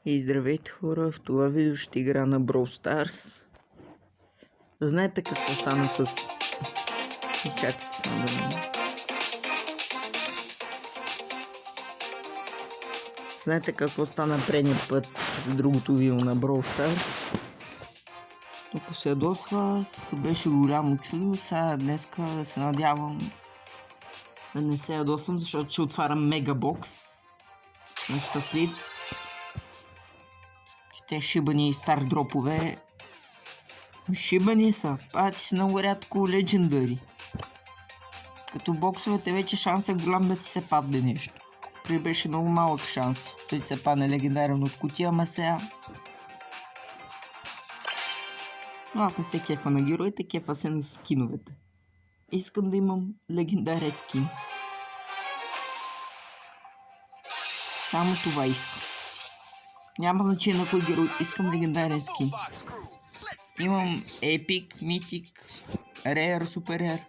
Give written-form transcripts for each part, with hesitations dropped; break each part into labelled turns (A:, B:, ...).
A: И здравейте хора, в това видео ще игра на Brawl Stars. Знаете какво стана с... Чакайте само да не... Знаете какво стана предния път с другото видео на Brawl Stars? Тук се ядосва, беше голямо чудо, сега днеска да се надявам да не се ядосвам, защото ще отварям мегабокс на щастлив. Те шибани стар дропове. Шибани са. Пати си много рядко легендари. Като боксовете вече шанс е голям да ти се падне нещо. При беше много малък шанс да ти се падне легендарен от кутия, ама сега... Но аз не се кефа на героите, кефа се на скиновете. Искам да имам легендарен скин. Само това искам. Няма значение на кой герой, искам легендарен скин. Имам Epic, Mythic, Rare, Super Rare.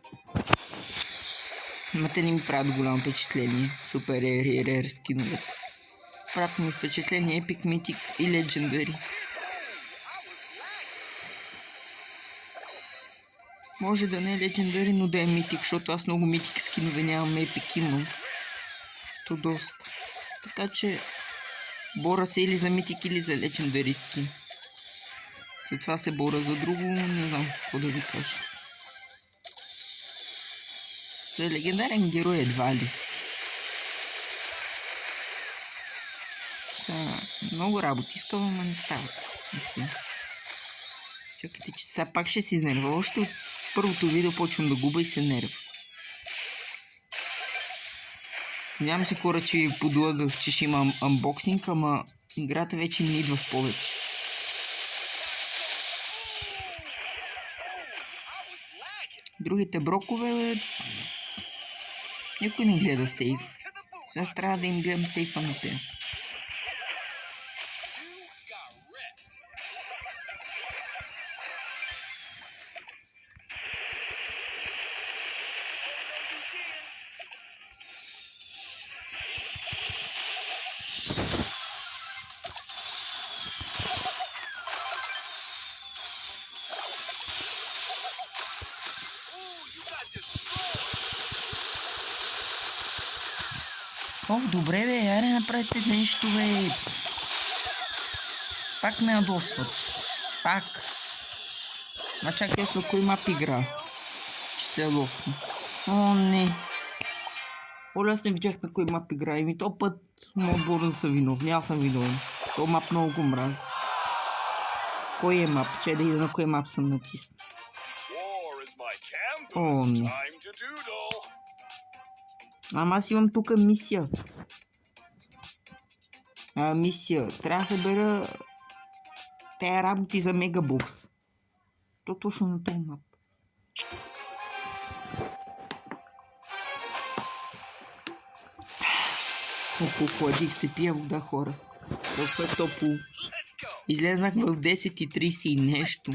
A: Но те не ми правят голямо впечатление, Super Rare и Rare скиновете. Правят ми впечатление Epic, Mythic и Legendary. Може да не е Legendary, но да е Mythic, защото аз много Mythic скинове нямам, Epic имам. То доста. Така че... боря се или за Mythic, или за Legendary скин. Затова се боря, за друго не знам какво да ви кажа. За легендарен герой едва ли. Много работи искам, ама не стават. Чакайте, че сега пак ще си нерва. Още от първото видео почвам да губа и се нерва. Нямам се хора, че ви подлагах, че ще имам анбоксинг, ама играта вече ми идва в повече. Другите брокове... никой не гледа сейф. Сега трябва да им гледам сейфа на те. О, добре бе, айде направите нещо бе. Пак ме ядосват. Пак. Ма чакай с кой мап игра. Че се ядосвам. О, не. Оля, аз не видях на кой мап игра. И ми то път мога бора да съм виновен. Аз съм виновен. То мап много го мрази. Кой е мап? Че да ида на кой мап съм натиснал. О, не. Ама аз имам тук мисия. Мисия. Трябва да събера тая работи за мегабокс. То точно на този мап. Колко хладих се пия вода, хора. Толкова е топло. Излезнах в 10:30 и нещо.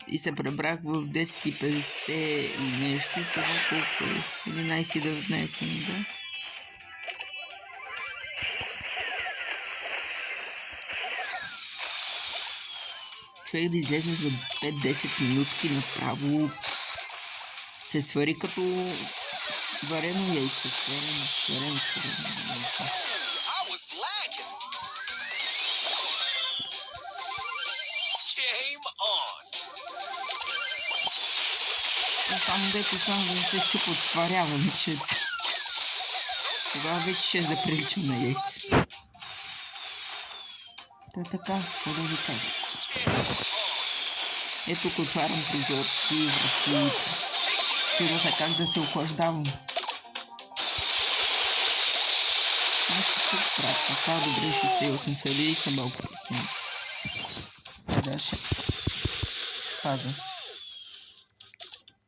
A: И се пребрах в 10:50 и нещо. Сега колко е? 11:19, да? Човек да излезе за 5-10 минутки направо се свари като варено яйце. Сварено яйце. Само дето само да се чупа от сваряване, че тогава вече ще заприличам на яйце. Та така, какво да ви кажа. Ето тук отварям прозорци, врати. Чудя се как да се охлаждавам. Нещо тук правя. Така, добре, 68 са ли са малко процент. Да, ще паза.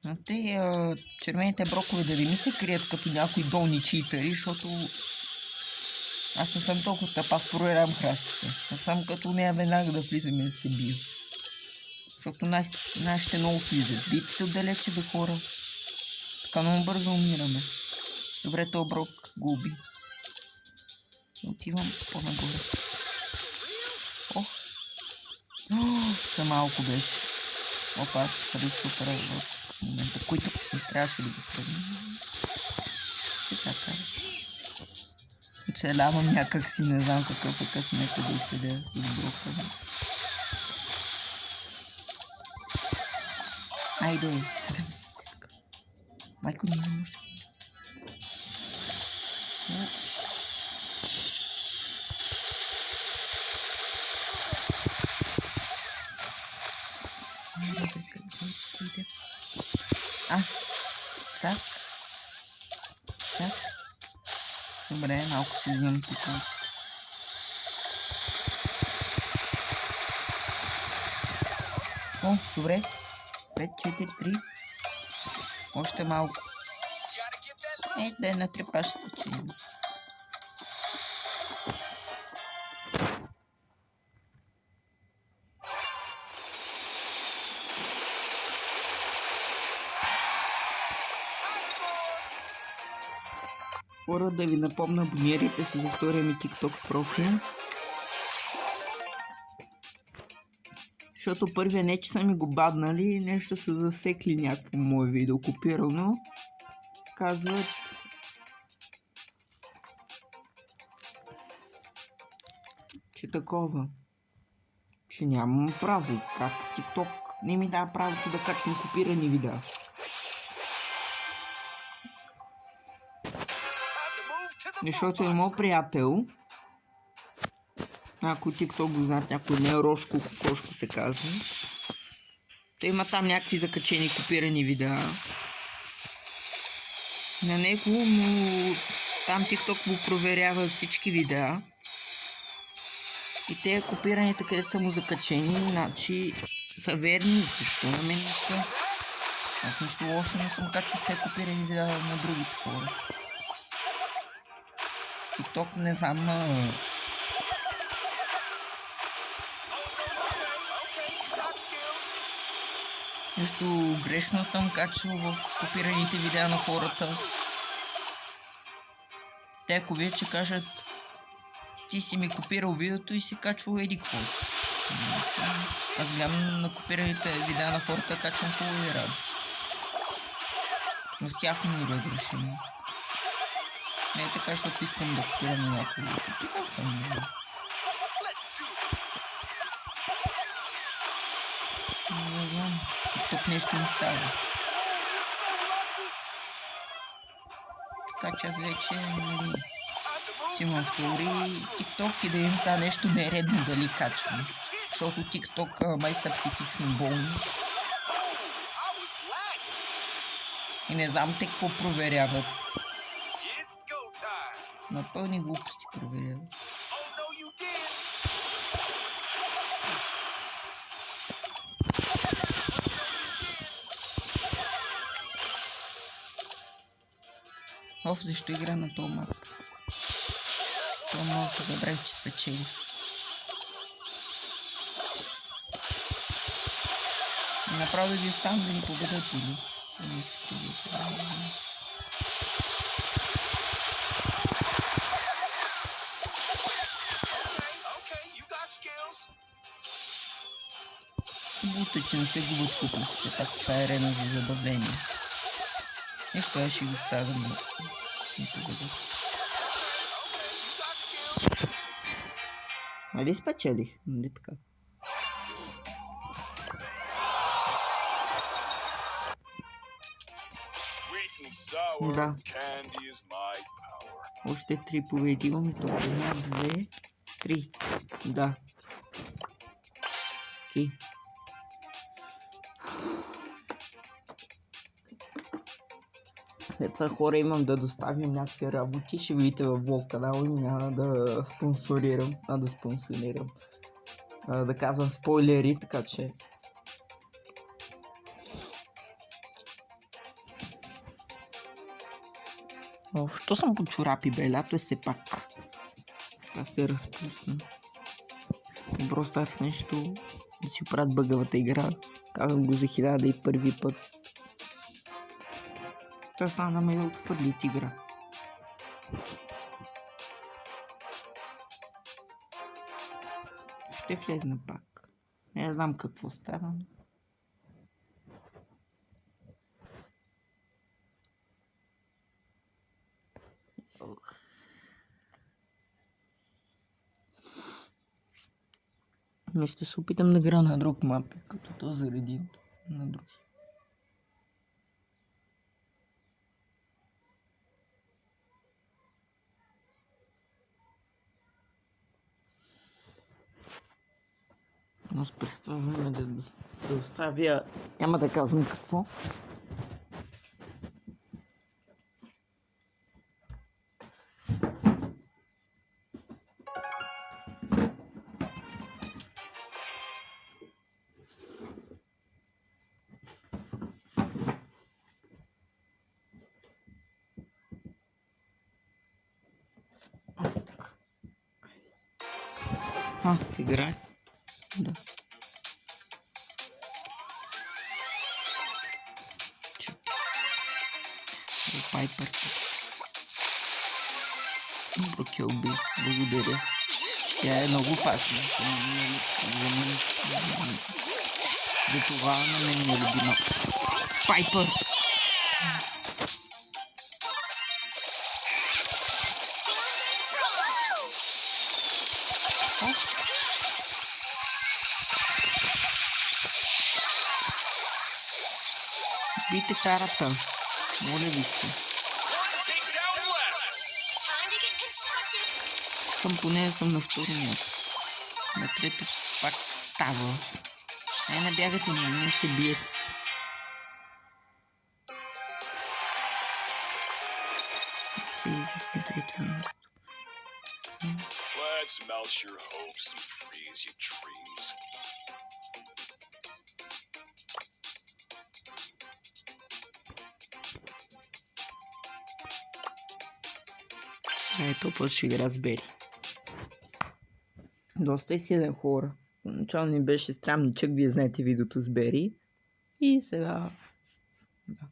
A: Но те червените брокове да ви ми се крият като някои долни читари, защото аз не съм толкова тъп, аз проверявам храстите. Аз съм като нея веднага да влизаме да се бия. Защото нашите много влизат. Бийте се отдалече бе хора. Така много бързо умираме. Добре, този брок губи. Отивам по-нагоре. Ох! За малко беше. Опа, аз хвърлих супер в момента, които не трябваше да го сравним. Все така. Оцелявам някакси, не знам какъв е късмета да оцеля с блока. Айде, 70 така. Майко, ние не може. Цак. Цак. Добре, малко си взимам тук. О, добре. 5, 4, 3. Още малко. Да е на трепащата чина. Хора, да ви напомня, абонирайте се за втория ми TikTok профил. Защото първия не, че са ми го баднали, нещо са засекли някакво мое видео копирано. Казват... че такова. Че нямам право. Как TikTok не ми дава правото да качвам копирани видеа. Защото е моят приятел. Някой TikTok го знаят, някой не е Рошко, Кошко се казва. Той има там някакви закачени копирани видеа. На него му... там TikTok му проверява всички видеа. И те копираните, където са му закачени, значи са верни. Защо на мен не са? Аз нищо лошо не съм качвал в те копирани видеа на другите хора. TikTok не знам... Нещо грешно съм качвал в копираните видеа на хората. Те ако вие че кажат, ти си ми копирал видеото и си качвал еди какво си. Аз гледам на копираните видеа на хората, качвам хубави работи. Но с тях не ми разрешим. Не е така, защото искам да копирам някой видео. Тук съм. Не знам. Тук нещо ми става. Така че аз вече си имам втори TikTok и да им са нещо нередно дали качвам. Защото TikTok май са психично болни. И не знам те какво проверяват. На пълни глупости проверяват. Оф, защо игра на този мап? Това малко забравих, че спечели. Направо да ви оставам да ни победат или? Не искате да ви победат. Хубавото, че не се губят купите. Все пак това е арена за забавление. Нещо аз ще го ставя на победат. Али спечелих? Нали така? Да. Още 3 победи имам и тук. 1, 2, 3. Да. Окей. След това хора имам да доставям някакви работи, ще видите в блог канала и няма да спонсорирам, да казвам спойлери, така че... Що съм по чорапи, бе? Лято е все пак. Така се разпусна. Просто аз нещо да си оправят бъгавата игра. Казвам го за 1001 път. Та стана ме да отхвърли тигра. ще влезна пак. Не знам какво става. Но ще се опитам да гра на друг мапи, като то заради на други. Аз представяме да оставя... Няма да казвам какво. Играть? Да. Пайпер. Окей, убий. Благодаря. Тя е много опасна. За това на мен е любима. Пайпер! Бийте карата. Моля ви се. Искам поне да съм на второ място. На трето пак става. Не бягате, не се биете.
B: Let's melt your hopes and freeze your dreams.
A: Ето, после ще игра с Бери. Доста е силен хора. Поначало ми беше странничък, вие знаете видеото с Бери. И сега... Да.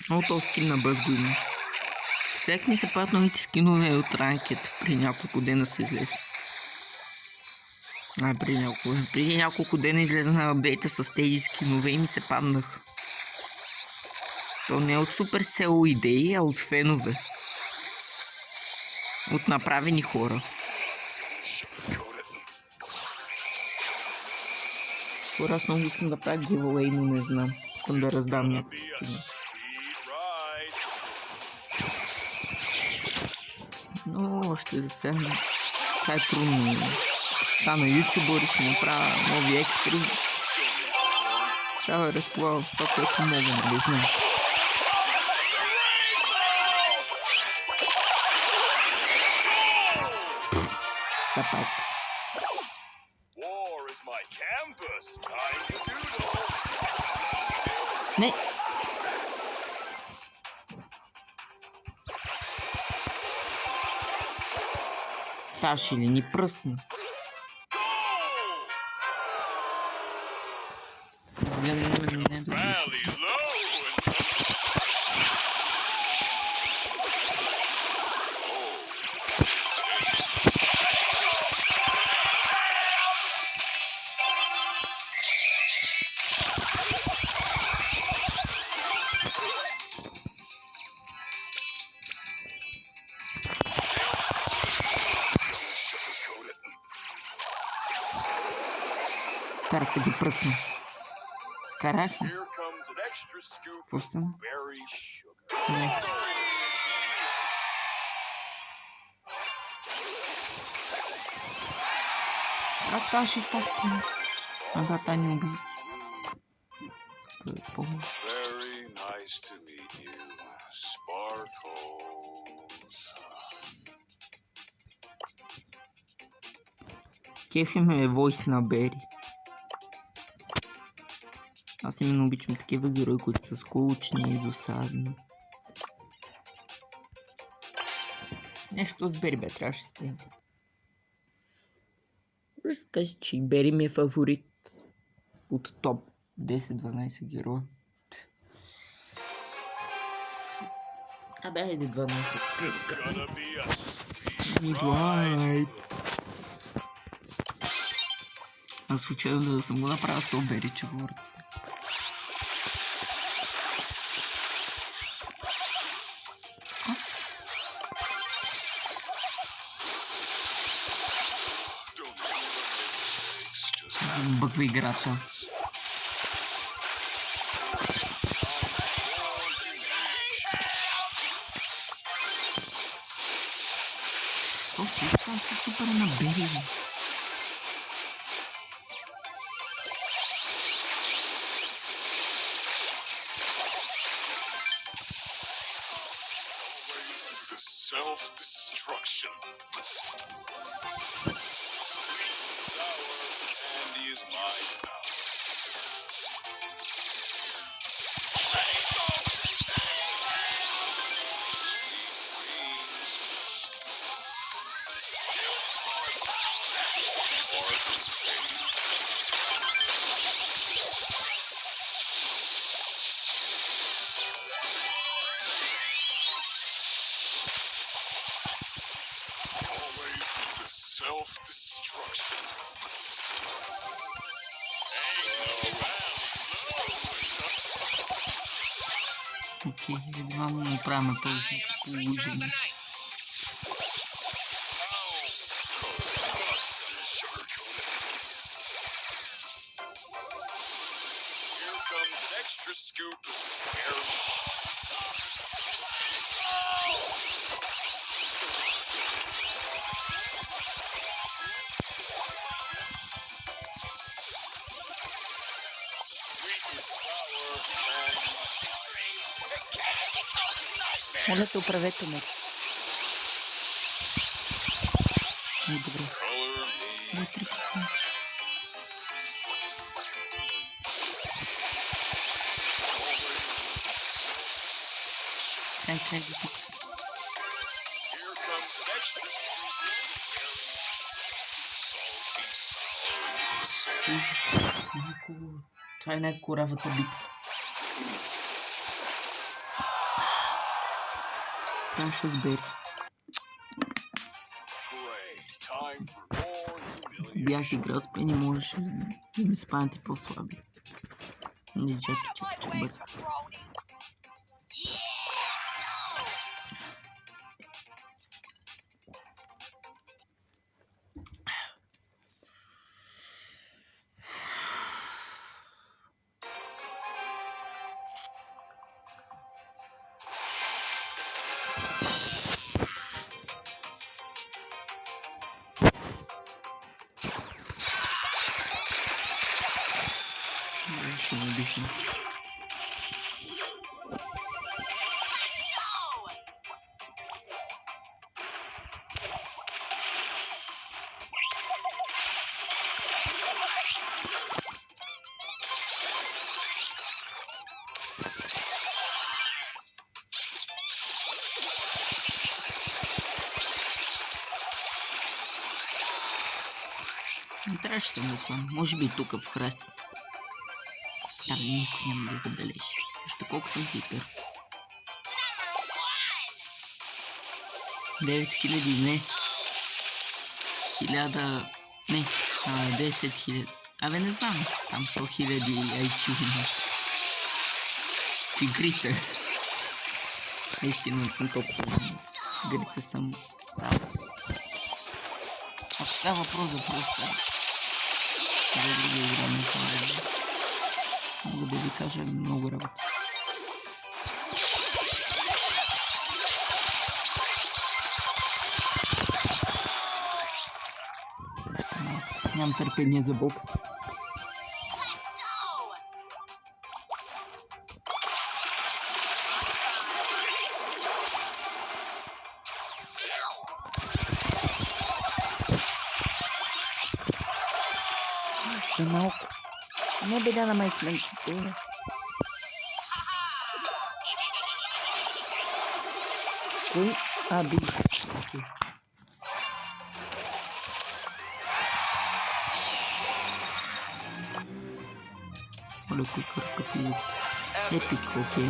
A: Много този скин на бъз го има. Всеки ми се падат новите скинове от ранкет. При няколко дена се излезе. Преди няколко дена излезе на апдейта с тези скинове и ми се паднах. То не е от Supercell идеи, а от фенове. От направени хора. Хора, аз много искам да правя giveaway, но не знам. Искам да раздам някакви скини. Но ще засегна. Това е трудно. Стана ютубър и ще направя нови екстри. Трябва да разполагам в това, което мога, нали знам. Та пак. Не! Таши ли ни пръсна? Гледам не добре. Карах да ги пръсна. Карах ли? Какво стана? Не. Как тази ще става? Ага, та не уби. Кефи ме е войс на Бери. Аз именно обичам такива герои, които са скучни и досадни. Нещо с Бери бе, трябваше да ще кажа, че и Бери ми е фаворит от топ 10-12 героя. Абе, хайде 12.
B: Gonna be a sweet
A: Ни
B: ride.
A: Блайт. Аз случайно да съм го направил с то бери, че говоря.
B: Don't feel the mistakes, just
A: Бъгва играта. О, това са супер на бери.
B: the self-destruction. Sour candy is my power. Always the self-destruction.
A: Окей, едва му направим този положение.
B: Here comes an extra scoop of berry. Sweet and sour and
A: Моля те, оправете ме. Ай, добре.
B: color me.
A: 3%. Край до тук.
B: Here comes an extra scoop of berry. Salty, sour,
A: Малко... Това е най-коравата битка. Там ще сбери.
B: great. Time for more humiliation.
A: Бях играл с Пени, можеше да ми спанете по-слаби. Не, чакай, бърка. Ще ме бихме. Не трябваше да му слам. Може би и тук в храстите. Там никой няма да забележи. Вижте колко съм хитър. 9000, не. 1000, не. 10 000. Абе не знам. Там 100 000 IQ има. В игрите. Наистина съм толкова. В игрите съм прав. Ако става въпрос за просто. За друга игра не съм. Мога да ви кажа много работа. Нямам търпение за бокс. Малко. Не е беда на майчленците. Кой? Би. Окей. Оле, кой къркапи. Епик, окей.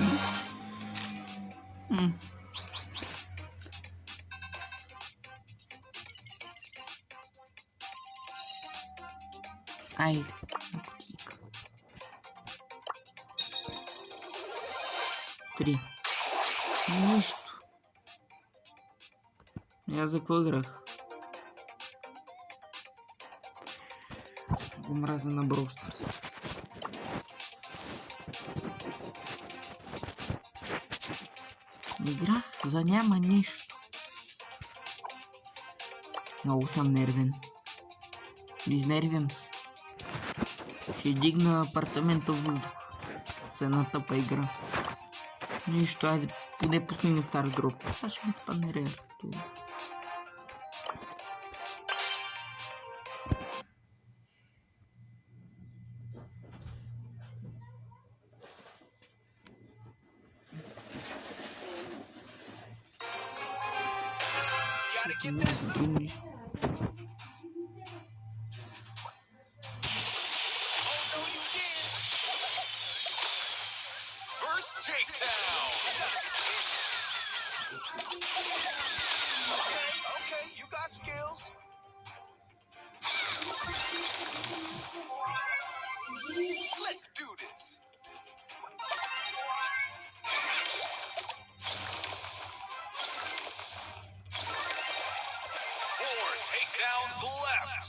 A: Айде, на кутийка. 3. Нищо. Я за какво играх? Го мразя на Brawl Stars. Играх за няма нищо. Много съм нервен. Изнервям се. Ще дигна апартамента в въздух. За една тъпа игра. Нищо, айде поне пусни ми стар дроп. Сега ще ми спадне рер. Не за други.
B: First takedown. Okay, you got skills. Let's do this. 4 takedowns left.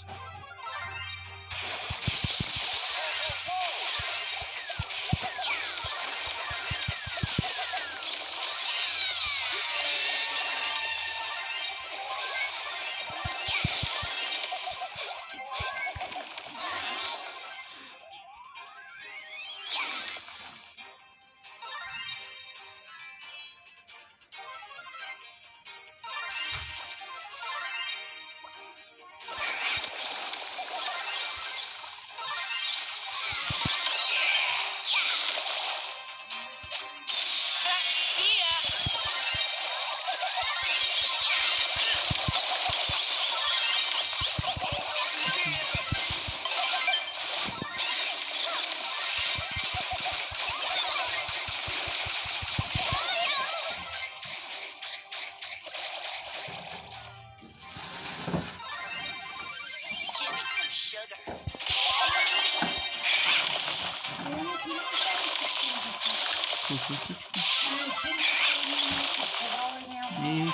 A: Какво всичко?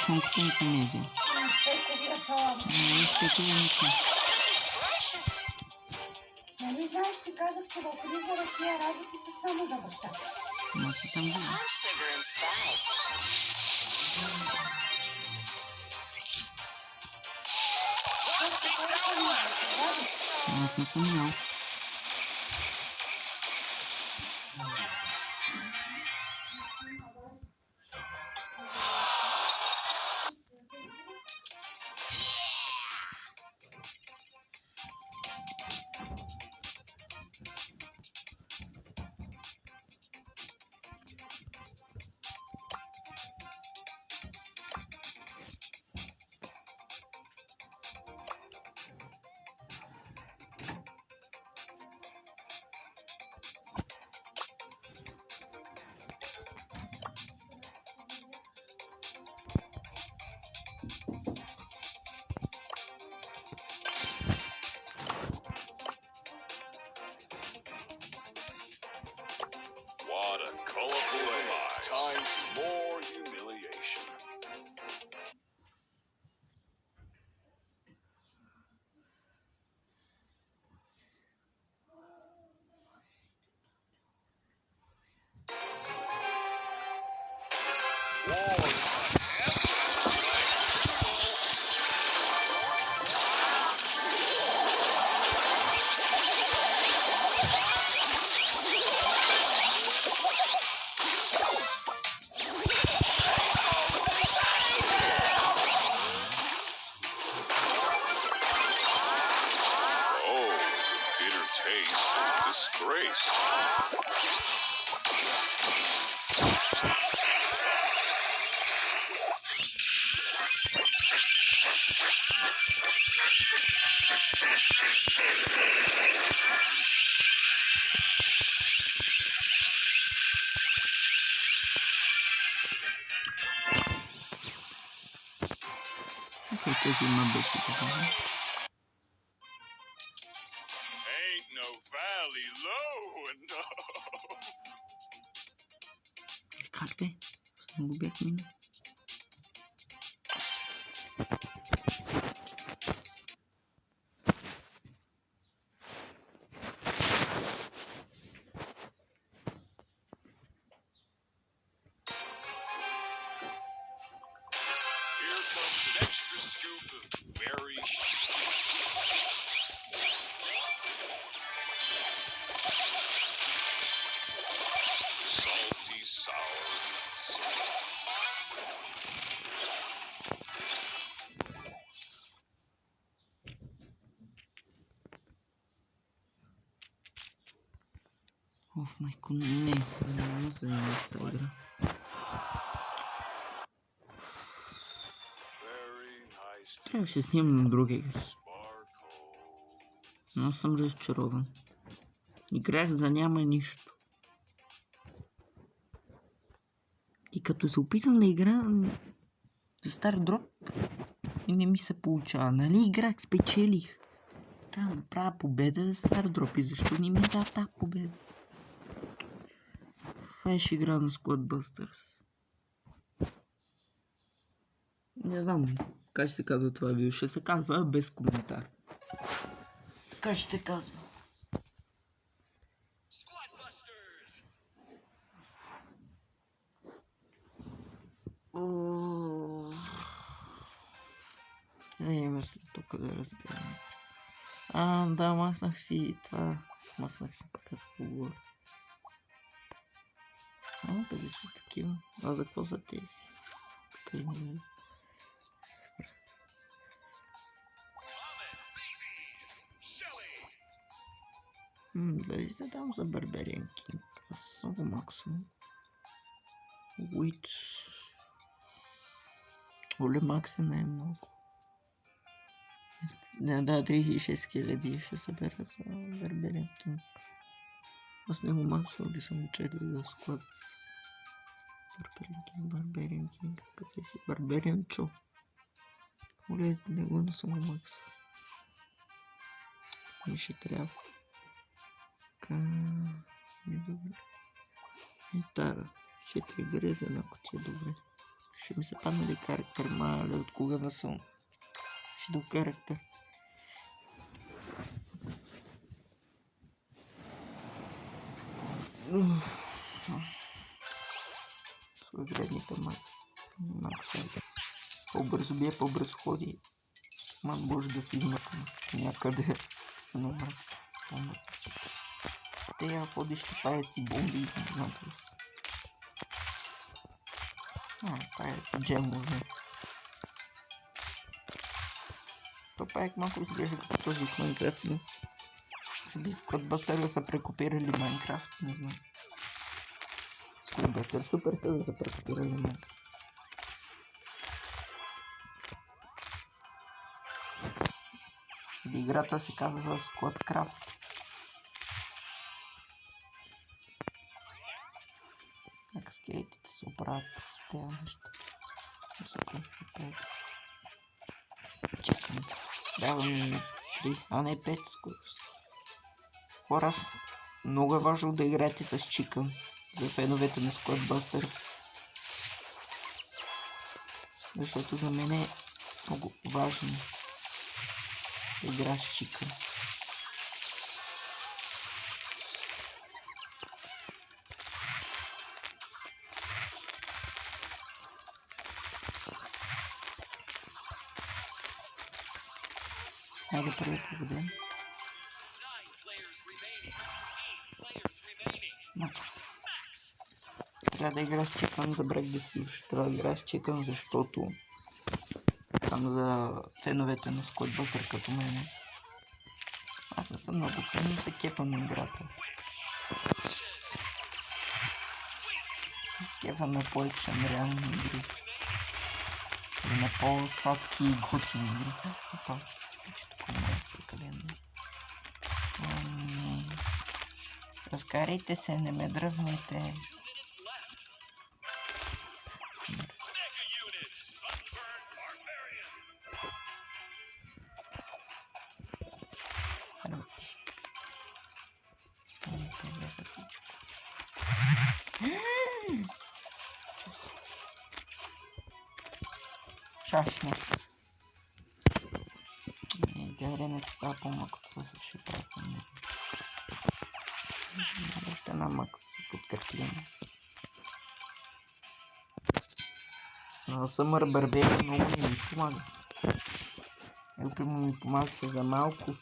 A: Шунката не съм я взел. Не съм.
C: Нали знаеш, ти казах, че в фризера тия работи са само за баща.
A: Ма си съм взел. Аз не съм взел.
B: What a colorful image. Time for more humiliation. Disgrace.
A: Какой-то зима беше така.
B: Ain't
A: Как бе? Го бях минал.
B: Here comes an extra scoop of very salty sour.
A: Оф, майко, не мога да занимавам с тази игра.
B: Very nice to
A: Трябваше да снимам на друга игра.
B: sparkle.
A: Но съм разочарован. Играх за няма нищо. И като се опитам да игра за стар дроп и не ми се получава. Нали играх, спечелих. Трябва да правя победа за стар дроп и защо не ми дава тази победа? Това беше игра на Squadbusters. Не знам как ще се казва това видео. Ще се казва без коментар. Така ще се казва. Не има се тук да разбирам. Да, махнах си това. Махнах си пък аз поговоря. 50 такива. А за какво са тези? Къде не. Дали се дам за Barbarian King? Аз съм го максимум. Witch. Оле макса не е много. Не, да, 36 000 ще събера за Barbarian King. Аз не го максвал ли съм учетил да склад с Barbarian King, къде си? Barbarian Cho. Оле, него не съм го максвал. Ми ще трябва. Добре. И тара. 4 грезена, ако ти е добре. Ще ми се падна ли характер, мале, от кога не съм. Ще до характер. Своегредните макс. По-бързо бие, по-бързо ходи. Ман може да се измъкне някъде. Но те я ходещи паяци бомби и не знам просто. Паяци джемове. То паяк малко изглежда като този от Майнкрафт, но би Squadbusters да са прекопирали Майнкрафт, не знам. Squadbusters супер да са прекопирали Майнкрафт. Играта се казва Squadcraft. Нека скелетите се оправят с тези неща. Чекам. Давам 3, а не 5 скорост. Хора, много е важно да играете с чикън за феновете на Squadbusters. Защото за мен е много важно да игра с чикън. Хайде първи победен. Макс. Трябва да играш чекън за брек да свиш. Трябва да играш чекън, защото там за феновете на Squadbusters като мене. Аз не съм много фен, но се кефа на играта. Се кефа на по-екшен реални игри. Или на по-сладки и готини игри. Опа, че тук не е прекалено. О, не. Разкарайте се, не ме дръзнете. Чашня. Гренец става по-малко, ще прасам. Още на Макс подкрепим. Но Съмър Барбери много ми помага. Елпримо ми помагаше за малко.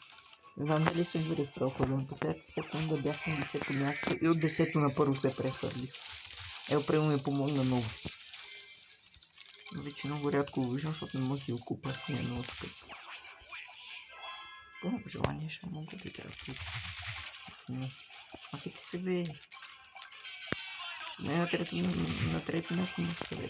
A: Не знам дали съм ви разправил ходен. Последната секунда бях на 10-то място и от 10-то на първо се прехвърлих. Елпримо ми помогна много. Вече много рядко го виждам, защото не може да си го купа. Не е много скъп. По желание ще мога да игра тук. Махайте се бе. Не на трето място не се бе.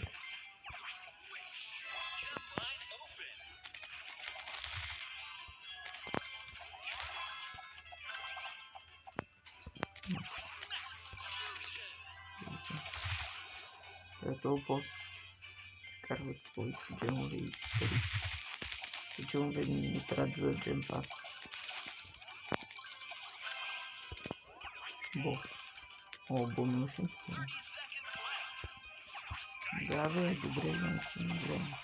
A: Този бос карват повече джемове и пари. Джемове ми трябва за джемпас. Бо. О, бонусен. Да бе, добре, значи не време.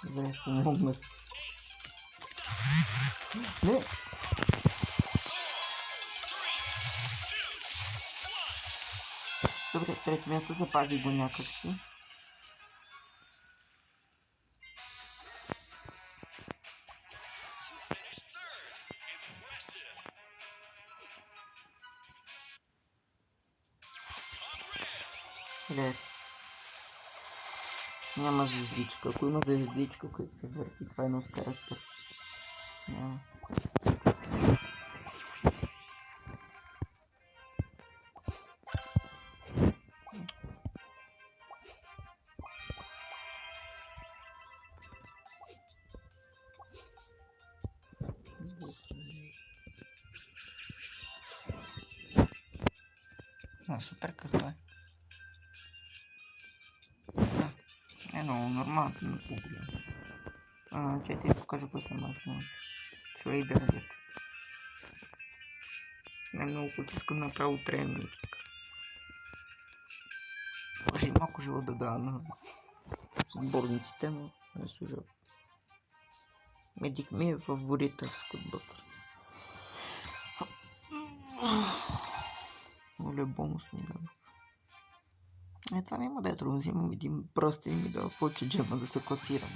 A: Добре, помогна. Не! Добре, трето място запази го някакси. Добре. Няма звездичка. Ако има звездичка, която се върти, това е нов характер. Няма. Супер, какво е? Е много нормално, но по-голям. Че ти покажа кой съм аз, но Шрейдър дет. Не много който искам направо тренинг. Може и малко живо да дава на отборниците, но не служа. Медик ми е фаворита с Кодбъстър. Оле, бонус ми дава. Това няма да е трудно, взимам един пръст и ми дава повече джема да се класирам.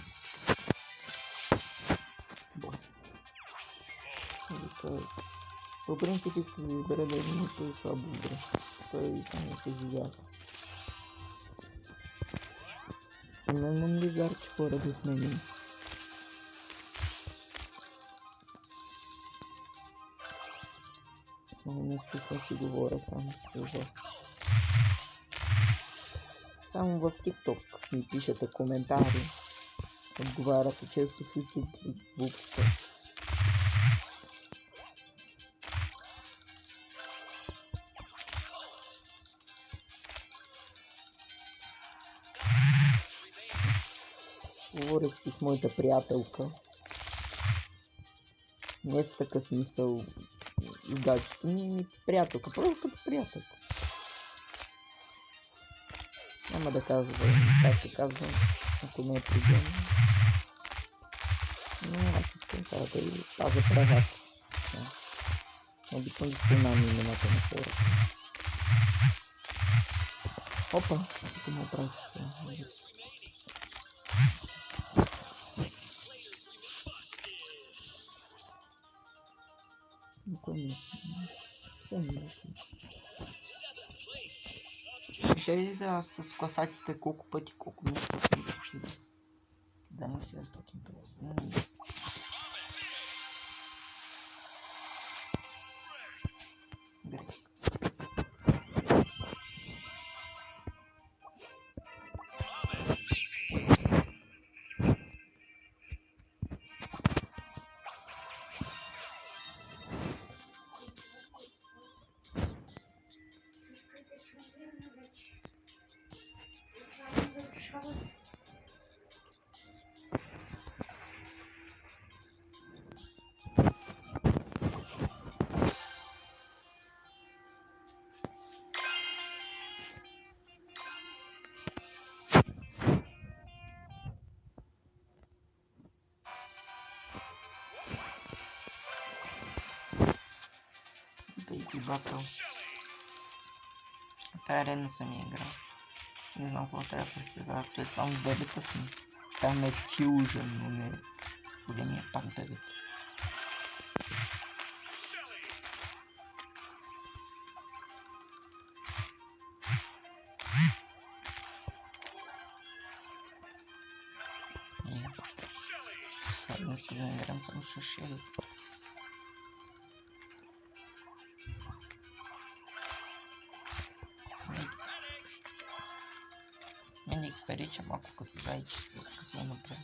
A: По принцип искам да избера да има нещо слабо добре. Той само се живява. Не имам ли зарче хора да сменим? Много не списва си говоря само с това. Само в TikTok ми пишете коментари. Отговаряте често в YouTube въобще. Говорих си с моята приятелка. Не е в такъв смисъл изгачето ми приятелка, просто като приятелка. Няма да казвам, как се казвам, ако не е проблем. Но аз искам това да и пазя правата. Обичам да спомням имената на хората. Опа, тук му правя това. Ще да с класаците колко пъти, колко места съм завършил. Да, на 750. Грек. и батъл. Тая арена съм я играл. Не знам какво трябва да представлява. Той само бебета сме. Ставаме фюжън, но не големия пак бебета. Днес да не играм само с Шели. Мене парича малко като зайче, късно направи.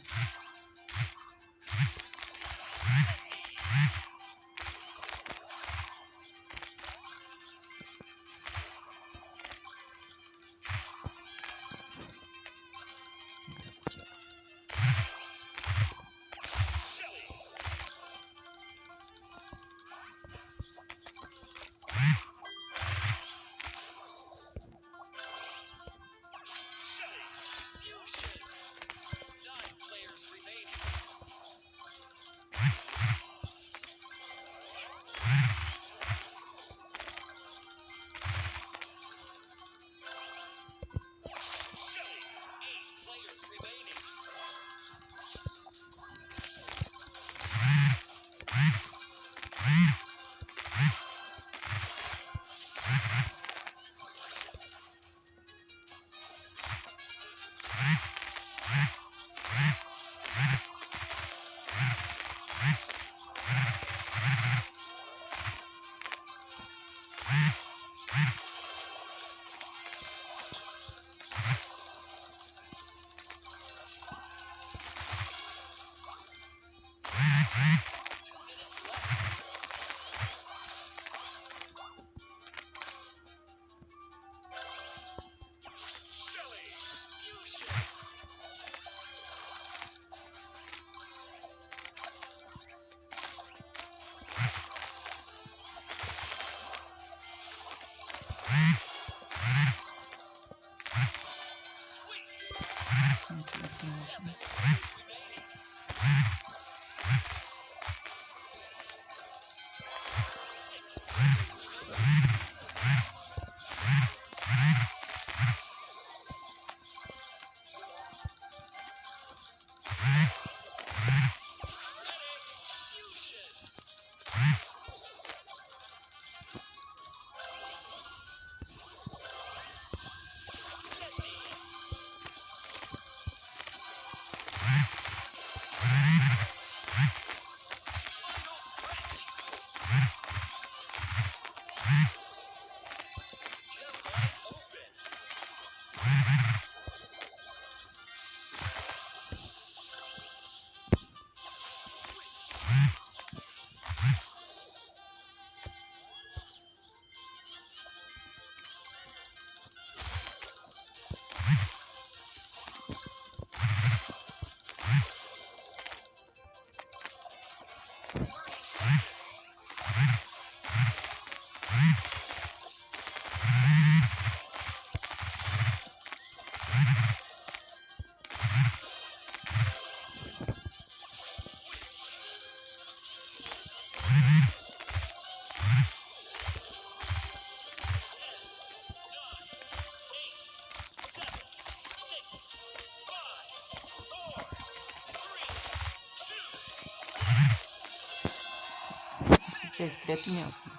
A: Трето място.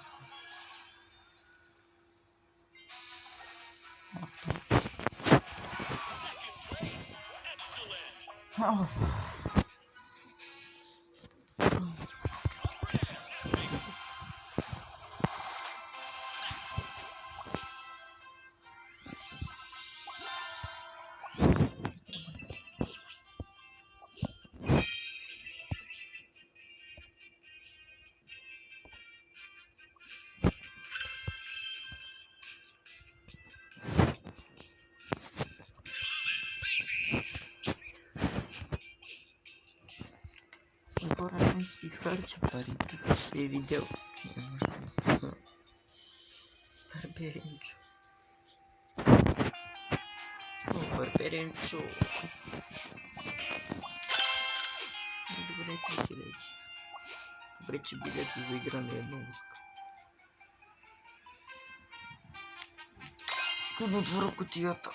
A: По-рано си изхарча парите, че се е видял, че не може да се за Барберинчо. О, Барберинчо! Добре, 3000. Добре, че билета за игра не е много скъп. Искам да отворя кутията.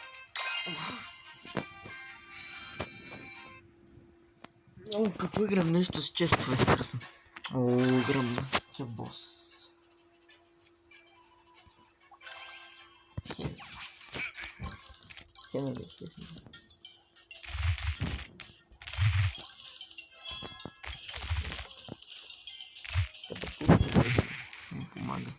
A: О, какво играм? Нещо с честове свързано. О, грамадския бос. Не помага.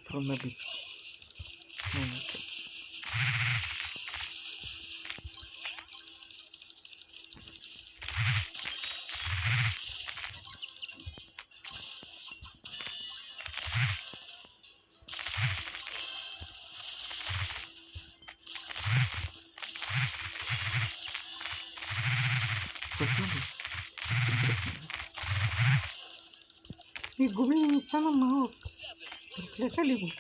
A: Пронаби. И гоблин не стана малък. Проклеха ли го?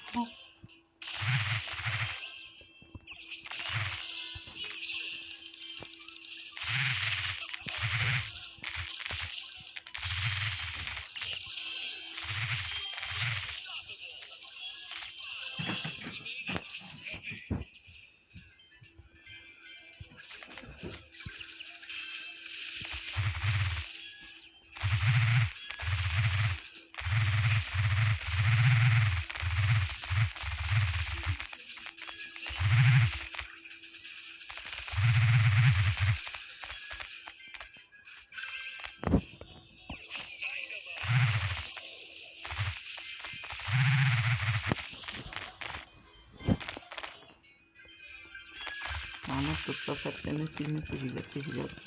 A: Ама това съвсем не стигна се живеят.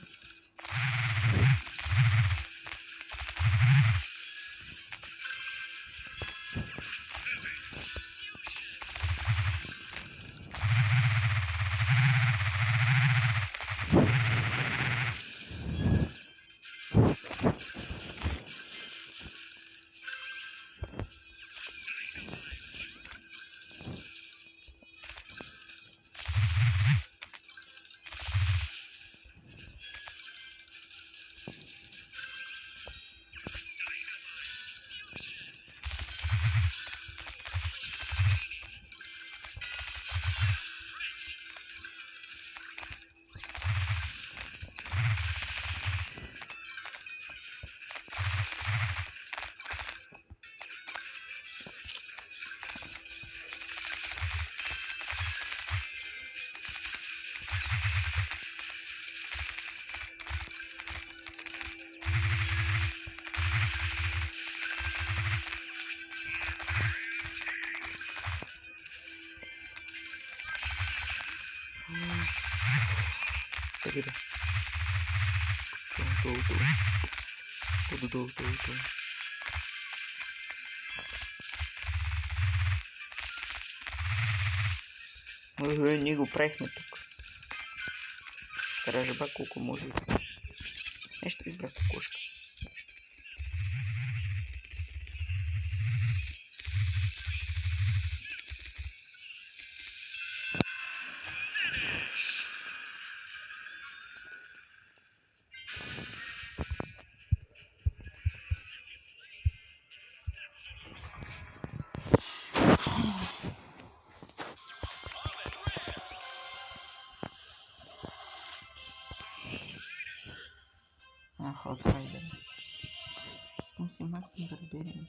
A: Sige ba? Долу. Ние го правихме тук. Каражаба колко може. Нещо избрах кошка. Outrider. Não sei mais quem barbeiro.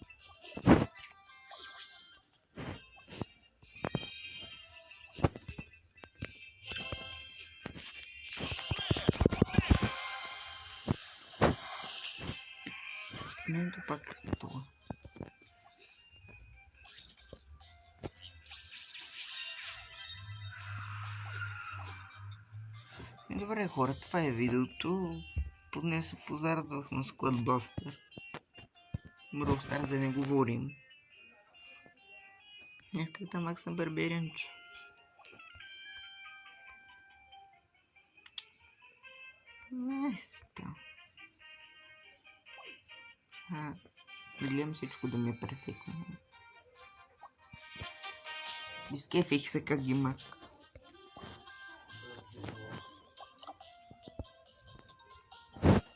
A: Nem do pacto. Добре, хора, това е видеото. поне се позардвах на Складбастер. Brawl Stars да не говорим. Ето там Макс на Барберенче. Место. Да гледам всичко да ми е перфектно. Изкефих се как ги мак.